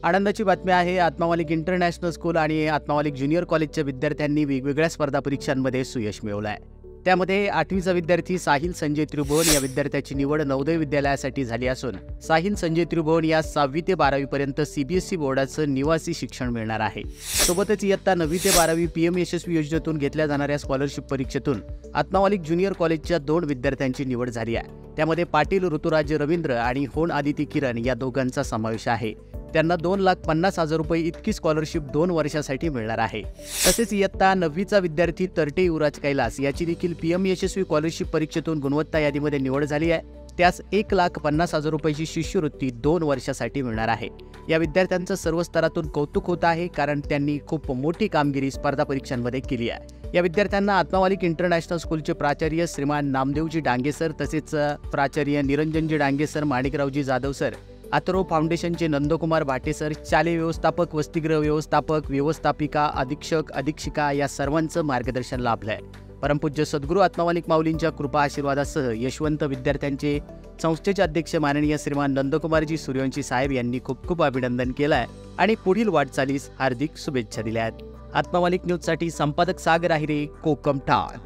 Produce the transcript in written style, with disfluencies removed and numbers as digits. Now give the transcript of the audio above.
आनंदाची बातमी आहे. आत्मामालिक इंटरनॅशनल स्कूल आणि आत्मामालिक ज्युनियर कॉलेजच्या विद्यार्थ्यांनी वेगवेगळ्या स्पर्धा परीक्षांमध्ये सुयश मिळवलं आहे. त्यामध्ये 8वीचा विद्यार्थी साहिल संजय त्रिभुवन या विद्यार्थ्याची निवड नवोदय विद्यालयासाठी झाली असून साहिल संजय त्रिभुवन या 6वी ते 12वी पर्यंत CBSE बोर्डाचं निवासी शिक्षण मिळणार आहे. सोबतच इयत्ता 9वी ते 12वी PM यशस्वी योजनेतून घेतल्या जाणाऱ्या स्कॉलरशिप परीक्षेतून आत्मामालिक ज्युनियर कॉलेजच्या 2 विद्यार्थ्यांची निवड झाली आहे. त्यामध्ये पाटील ऋतुराज रवींद्र आणि होन आदिती किरण या दोघांचा समावेश आहे. त्यांना 2,50,000 रुपये इतकी स्कॉलरशिप 2 वर्षासाठी मिळणार आहे. तसेच इयत्ता 9वीचा विद्यार्थी तरटे युवराज कैलास याची देखील PM यशस्वी स्कॉलरशिप परीक्षेतून गुणवत्ता यादीमध्ये निवड झाली आहे. त्यास 1,50,000 रुपयाची शिष्यवृत्ती 2 वर्षासाठी मिळणार आहे. या विद्यार्थ्यांचं सर्व स्तरातून कौतुक होत आहे, कारण त्यांनी खूप मोठी कामगिरी स्पर्धा परीक्षांमध्ये केली आहे. या विद्यार्थ्यांना आत्मामालिक इंटरनॅशनल स्कूलचे प्राचार्य श्रीमान नामदेवजी डांगे सर, तसेच प्राचार्य निरंजनजी डांगे सर, माणिकरावजी जाधव सर, अथर्व फाउंडेशनचे नंदकुमार भाटे सर, शालेय व्यवस्थापक, वसतिगृह व्यवस्थापक, व्यवस्थापिका, अधीक्षक, अधीक्षिका या सर्वांचं मार्गदर्शन लाभलंय. परमपूज्य सद्गुरू आत्मामालिक माऊलींच्या कृपा आशीर्वादासह यशवंत विद्यार्थ्यांचे संस्थेचे अध्यक्ष माननीय श्रीमान नंदकुमारजी सूर्यवंशी साहेब यांनी खूप खूप अभिनंदन केलं आहे आणि पुढील वाटचालीस हार्दिक शुभेच्छा दिल्या आहेत. आत्मामालिक न्यूजसाठी संपादक सागर आहिरे, कोकम ठाण.